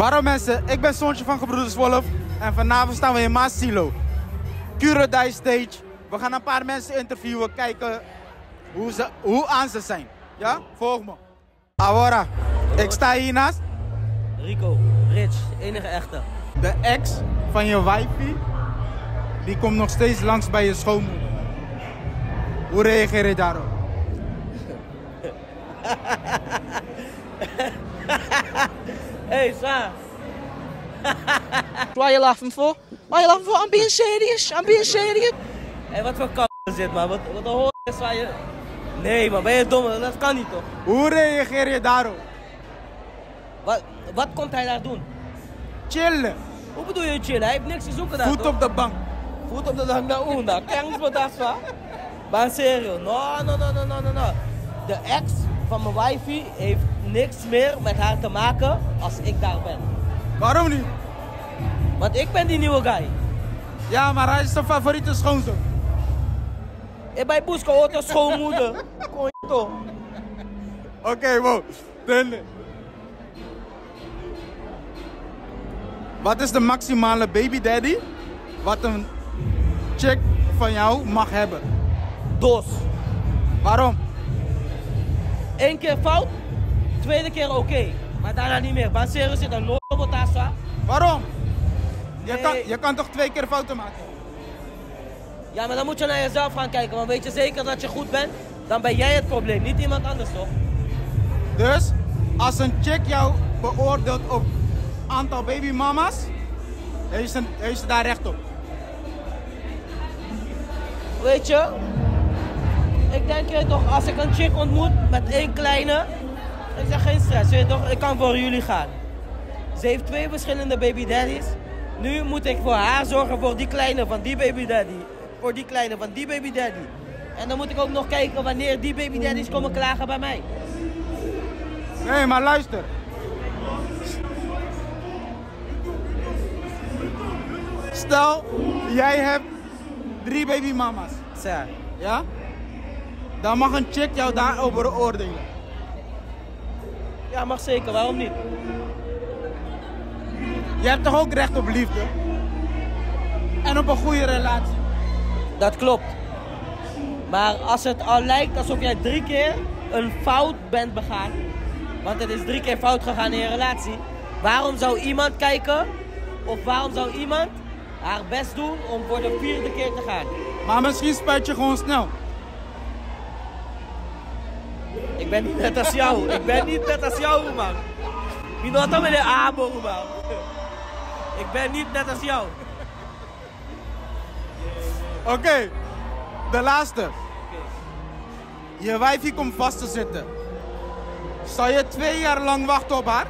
Waarom mensen, ik ben zoontje van Gebroeders Wolf en vanavond staan we in Maasilo. Kurodai Stage. We gaan een paar mensen interviewen, kijken hoe aan ze zijn. Ja, volg me. Awara, ik sta hier naast Rico, Rich, enige echte. de ex van je wifey. Die komt nog steeds langs bij je schoonmoeder. Hoe reageer je daarop? Hey, Sa. Why you laughing for? Why you laughing for? I'm being serious. I'm being serious. Hey, wat voor k*** is dit, man? Wat een hoor is waar je... Nee, man, ben je dom? Dat kan niet, toch? Hoe reageer je daarop? Wat komt hij daar doen? Chillen. Hoe bedoel je chillen? Hij heeft niks te zoeken daar, Voet toch? op de bank. Voet op de bank naar Oenda. Kijk wat dat is, maar serieus. No. De ex van mijn wifey heeft niks meer met haar te maken als ik daar ben. Waarom niet? Want ik ben die nieuwe guy. Ja, maar hij is zijn favoriete schoonzoon. Ik ben Boesko auto schoonmoeder. Kon je toch? Oké, wow. Wat is de maximale baby daddy wat een chick van jou mag hebben? Dos. Waarom? 1 keer fout, 2e keer oké. Maar daarna niet meer. Maar serieus zit er nooit op het tasva. Waarom? Nee. Je kan toch 2 keer fouten maken? Ja, maar dan moet je naar jezelf gaan kijken. Want weet je zeker dat je goed bent? Dan ben jij het probleem, niet iemand anders, toch? Dus, als een chick jou beoordeelt op aantal babymama's, heeft ze daar recht op. Weet je, ik denk je toch, als ik een chick ontmoet met 1 kleine, ik zeg geen stress, weet je toch, ik kan voor jullie gaan. Ze heeft 2 verschillende baby daddies. Nu moet ik voor haar zorgen voor die kleine van die baby daddy. Voor die kleine van die baby daddy. En dan moet ik ook nog kijken wanneer die baby daddies komen klagen bij mij. Nee, maar luister. Stel, jij hebt 3 babymama's. Zo. Ja? Dan mag een chick jou daarover beoordelen. Ja, mag zeker, waarom niet? Je hebt toch ook recht op liefde? En op een goede relatie? Dat klopt. Maar als het al lijkt alsof jij 3 keer een fout bent begaan, want het is 3 keer fout gegaan in je relatie, waarom zou iemand kijken of waarom zou iemand haar best doen om voor de 4e keer te gaan? Maar misschien spuit je gewoon snel. Ik ben niet net als jou. Ik ben niet net als jou, man. Minota met de abo, man. Ik ben niet net als jou. Oké, de laatste. Je wijfie komt vast te zitten. Zal je 2 jaar lang wachten op haar?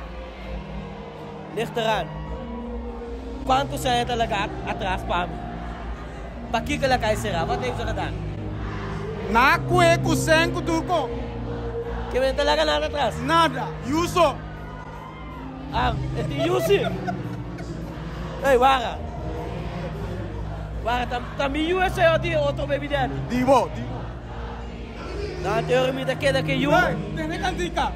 Ligt eraan. Quanto saya talaga atras pa? Pakikala kay sira. Wat heeft ze gedaan? Na kue kusen kuturko. Je bent talaga natatras. Nada. Yuso. Het is Yusi. Hey, Wara. Wara, tami USA o di auto baby daddy. Diwo. Na teori mi takeda ke you. Hey, tene kan dika.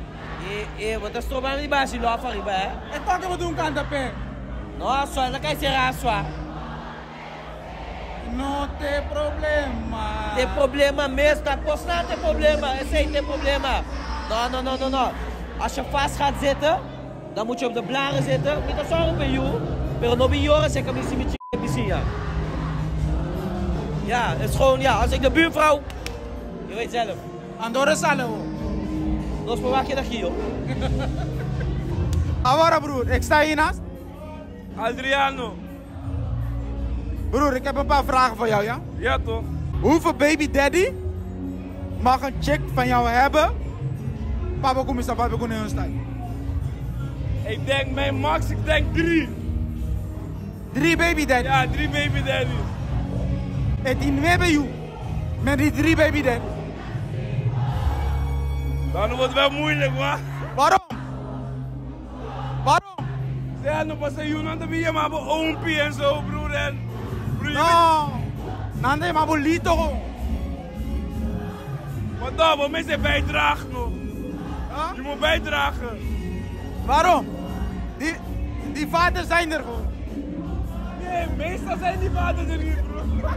Wat is het probleem die basis lo afari ba? En pak we doen kan dat pe. No, aswa na kay sira aswa. No te problema. Tem problema mesmo, tá postando tem problema. Esse aí tem problema. No. Als je vast gaat zitten, dan moet je op de blaren zitten. Niet als zorgen bij jou. Pero no bij joren zeg ik misschien ja. Ja, het is gewoon ja. Als ik de buurvrouw, je weet zelf. Andorra salo. Los verwacht je dat hier. Awara broer, ik sta hier naast. Adriano. Broer, ik heb een paar vragen voor jou, ja? Ja toch? Hoeveel baby daddy mag een chick van jou hebben? Papa, kom eens op, papa, kom eens op. Ik denk mijn max, ik denk 3. 3 baby daddy. Ja, 3 baby daddy. Het in bij jou. Met die 3 baby daddy. Dan wordt het wel moeilijk, man. Waarom? Waarom? Ze hadden pas een jongen te bieden, maar we oompie en zo, broer. En broer, No. Nande, maar we liet toch? Maar dan, we moeten bijdragen, nog. Huh? Je moet bijdragen. Waarom? Die vaders zijn er gewoon. Nee, meestal zijn die vaders er niet, bro.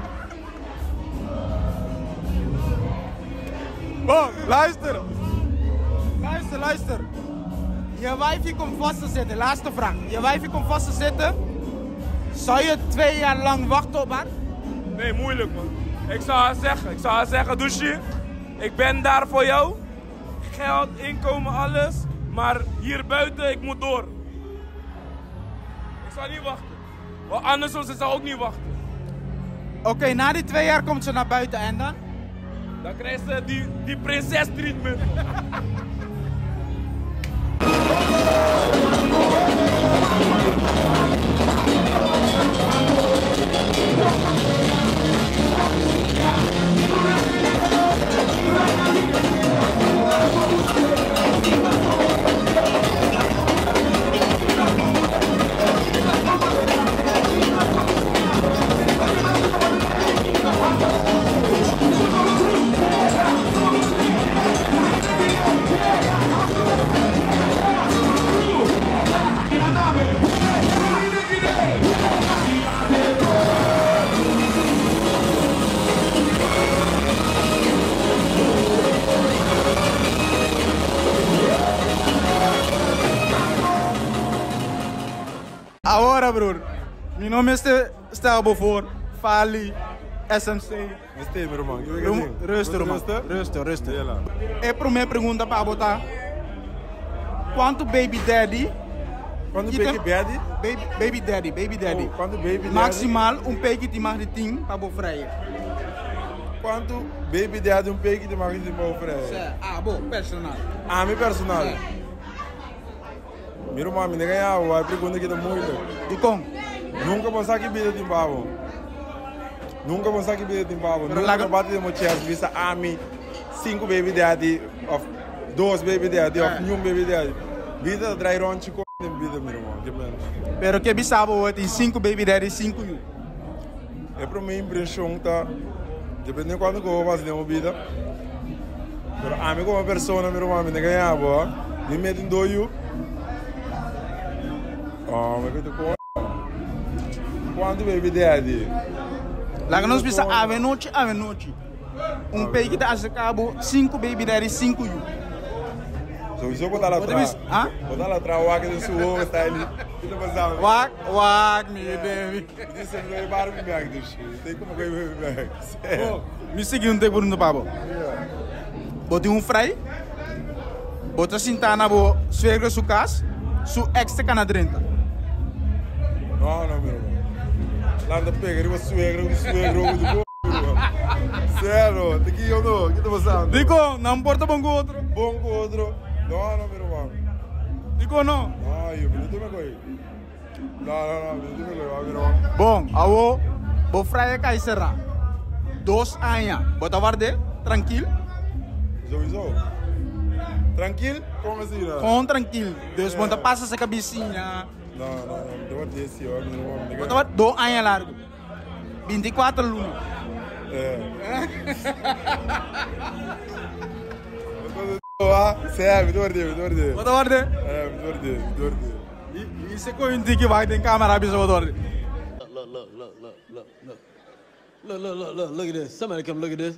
Bon, luister. Luister. Je wijfje komt vast te zitten. Laatste vraag. Je wijfje komt vast te zitten. Zou je 2 jaar lang wachten op haar? Nee, moeilijk, man. Ik zou haar zeggen, douche, ik ben daar voor jou. Geld, inkomen, alles. Maar hier buiten, ik moet door. Ik zou niet wachten. Want andersom, ze zou ook niet wachten. Oké, na die 2 jaar komt ze naar buiten en dan? Dan krijgt ze die prinses treatment. Ahora, broer. Mi nombre es Stelbo voor Fali, SMC. Steven, man. Rusto. E primeira pergunta para botar. Quanto baby daddy? Quando baby daddy? Baby daddy. Oh, quando baby daddy? Maximaal pegue de mais de 10 para bo vrije. Quanto baby daddy pegue de mais de vrije? Personal. Mi personal. Miro mami, ninguém é pergunta que é muito. E com? Nunca vou sair vida de babo. Nunca bate de mochila, vista ami 5 baby daddy of 2 baby daddy of 1 baby daddy. Vida draai rond chico in vida miro mami. Pero que bisabo wat in 5 baby daddy 5 you. É para mim impressão tá. Depende quando eu vou fazer uma vida. Pero ami como persona miro mami, ninguém é boa. Me metem do you. Oh, mas que tu quando baby daddy? Lá que nós bisa ave noite. Pegue de cabo 5 baby daddy 5 you. Sowieso botar lá atrás. Botar lá atrás, o águia do suor, está ali. Wag, me baby. Disse que não é barulho me bag do shit. Tem como que eu me bag. Me seguiu um tempo no babo. Botei fry. Bota sintana bo suegra su cas, su extra canadrenta. Não, meu irmão. Lá da pega, ele vai suegra, Sério, tem que ir ou não? O que tá passando? Digo, não importa bom com outro. Não, meu irmão. Digo, não. Eu me dou coisa. Não, me dou meu irmão. Bom, vou fraia cai serra. 2 anos. Bota varde, tranquilo. Sowieso. Tranquilo? Como assim, né? Com tranquilo. Deus bota passa essa cabecinha. Não, deu desse, ó, meu irmão. Bota varde 2 anos largo. 24 lunas. Sério, me dorde. Bota varde? Me dorde. E se cointi que vai ter câmera abis bota varde. Look at this. Somebody come look at this.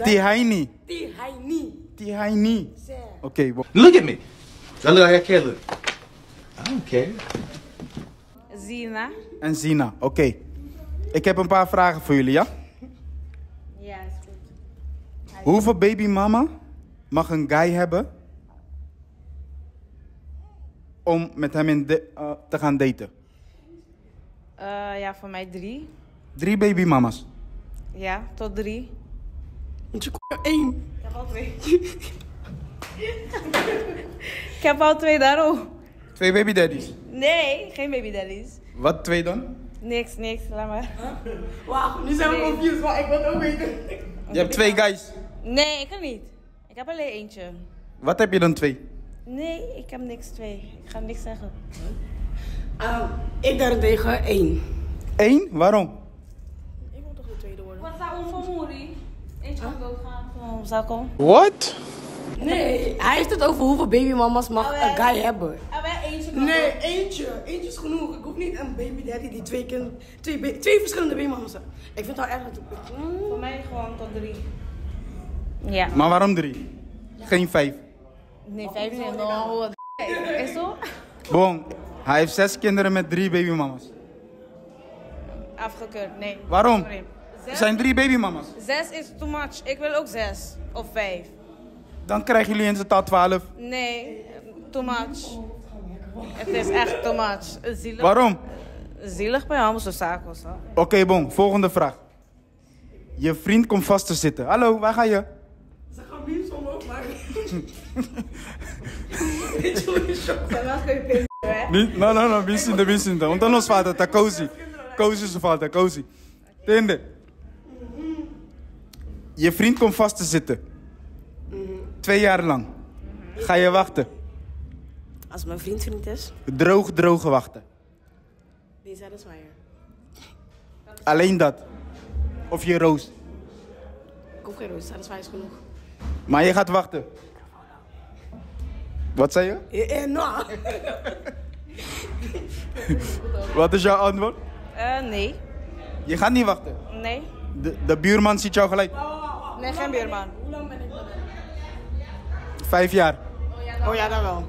Tihaini. Oké, Look at me. Do I look like I care? Look. I don't care. Zina. En Zina, oké. Ik heb een paar vragen voor jullie, ja? Ja, is goed. Hoeveel babymama mag een guy hebben om met hem te gaan daten? Ja, voor mij 3. 3 babymama's. Ja, tot 3. Want je kon 1. Ik heb al 2. Ik heb al 2 daarom. 2 baby daddies. Nee, geen baby daddies. Wat 2 dan? Niks, laat maar. Wauw, nu zijn we confused, maar ik wil het ook weten. Je hebt 2 guys. Nee, ik heb niet. Ik heb alleen eentje. Wat heb je dan 2? Nee, ik heb niks 2. Ik ga niks zeggen. Ik daarentegen 1. 1? Waarom? Ik wil toch de tweede worden. Wat zou voor Moeri? Eentje kan doodgaan van Zakko. What? Nee, hij heeft het over hoeveel babymama's mag een guy hebben. Eentje Nee, eentje. Eentje is genoeg. Ik hoef niet een baby daddy die twee verschillende babymama's heeft. Ik vind het wel erg dat Voor mij gewoon tot 3. Ja. Maar waarom 3? Geen 5. Nee, 5 is nog. Is zo? Bon, hij heeft 6 kinderen met 3 babymama's. Afgekeurd, nee. Waarom? Sorry. Er zijn 3 babymama's. 6 is too much. Ik wil ook 6 of 5. Dan krijgen jullie in totaal 12. Nee, too much. Het is echt too much. Zielig. Waarom? Zielig bij allemaal zo'n zaken. Oké, bon, volgende vraag. Je vriend komt vast te zitten. Hallo, waar ga je? Ze gaan memes omhoog maken. Weet je hoe je shock Dan kun je hè? No, Vincent. Want dan falta, tá cozy. Cozy zo falta, cozy. Tende. Je vriend komt vast te zitten. 2 jaar lang. Ga je wachten? Als mijn vriend is, Droge wachten. die satisfier. Alleen dat. Of je roost. Ik hoef geen roos, satisfier is genoeg. Maar je gaat wachten. Wat zei je? Nou. Wat is jouw antwoord? Nee. Je gaat niet wachten. Nee. De buurman ziet jou gelijk. Nee, geen buurman. Hoe lang ben ik dan? 5 jaar. Oh ja, dan wel.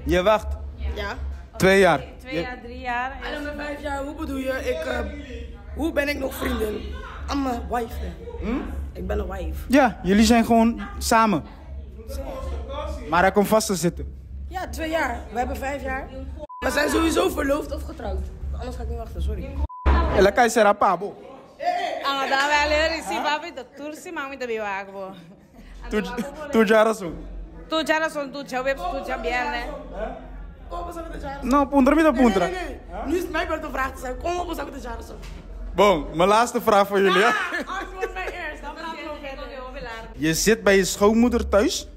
Je wacht. Ja. 2 jaar. 2 jaar, 3 jaar. En dan met 5 jaar, hoe bedoel je? Hoe ben ik nog vrienden? I'm a wife. Ik ben een wife. Ja, jullie zijn gewoon samen. Maar hij komt vast te zitten. Ja, 2 jaar. We hebben 5 jaar. We zijn sowieso verloofd of getrouwd. Anders ga ik niet wachten, sorry. En dan kan je zeggen, pabo. Ah, dan wel er si papi de tursi mami de biwagbo. Tu já zo. Tu já son tu já web tu já bierne. Kom op, de jaren. No, puntra mi da puntra. Nee. Nu is het mijn beurt om vraag te stellen. Kom op, de jaren zo. Bon, mijn laatste vraag voor jullie. Ja? Antwoord mij eerst, dan praten we verder. Je zit bij je schoonmoeder thuis.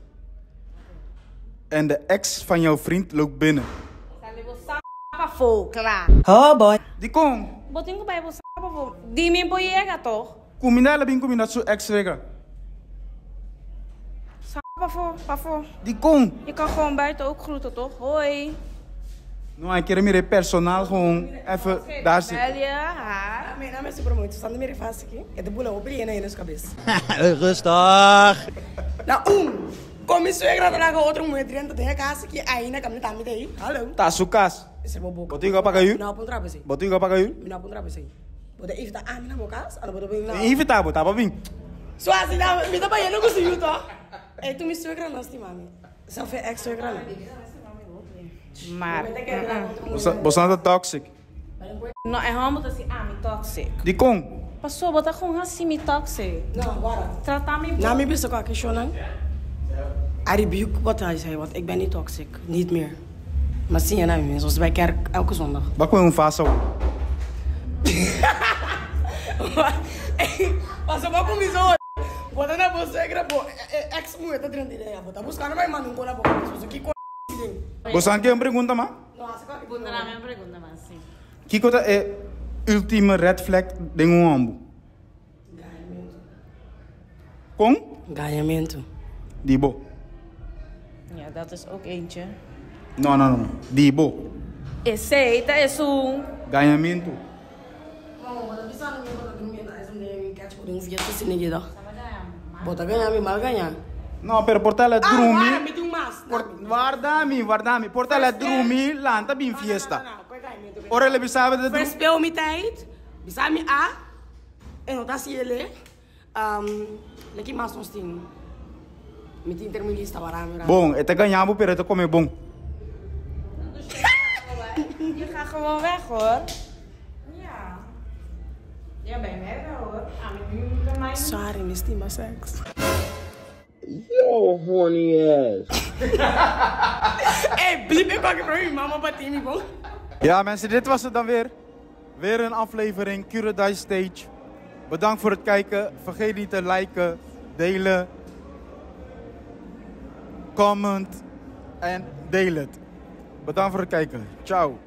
En de ex van jouw vriend loopt binnen. Fo, klaar. Oh boy. Die kom. Botin ko Bible sapa fo. Di min po yega toch? Kuminala bin kuminat zo ex rega. Sapa fo, pa fo. Die kom. Je kan gewoon buiten ook groeten toch? Hoi. Nou, een keer meer personaal gewoon even daar Bel zitten. je haar. Mijn naam is Supermoed. We staan meer vast aqui. É de bola op en in de cabeça. Rustig. Nou, kom eens weer naar de outra mulher dentro da casa que ainda caminha tá me daí. Hallo. Tá sukas. Esse é o bobo. Botinho para caiu. Não, apontar para você. Botinho para caiu. Não apontar para você. Bota even da aan na bokas, ana bota bem na. Even tá, botar para vir. So assim dá, me dá para não conseguiu tá. É tu me suegra não sti mami. Só foi ex suegra não. Maar. Bosanda toxic. No, en hij moet assim, ah, me toxic. Die kom. Passou, bota gewoon assim, me toxic. Não, bora. Tratar me Na me beste qua questionan. I rebuke wat hij zei, want ik ben niet toxic, niet meer. Maar zie je nou mensen, zoals bij kerk elke zondag. Bakwe um faso. Mas eu vou comer zo. Bota na bolsa, é grabo. Ex mulher tá dentro ideia, bota buscando mais mano, não na boca. Que coisa. Bosan que pergunta ma? Nossa, qual que Bunda na minha pergunta, mas sim. Kiko ta é ultieme red flag de um ambu. Kom? Ganhamento. Dibo. Ja, dat is ook eentje. No. Dibo. Esse, dat is um. Ganhamento. Bota ganhar, me mal ganhar. No, pero portala Ah, drumi. me deu mais. Guardami. Portala drumi, lanta bin fiesta. Ora le bisaba de First speel me tijd. Bisa me a. En dat is ele. Leki mas ons ting. Met intermilista warame. Bom, ete ganhamos, pero ete come bom. Je gaat gewoon weg hoor. Ja. Ja, bij mij wel hoor. Ah, maar nu bij mij. Sorry, me estima sex. Yo, horny ass. Hey, bliep ik ook even mama batie me bom. Ja mensen, dit was het dan weer. Weer een aflevering Kurodai Stage. Bedankt voor het kijken. Vergeet niet te liken, delen, comment en deel het. Bedankt voor het kijken. Ciao.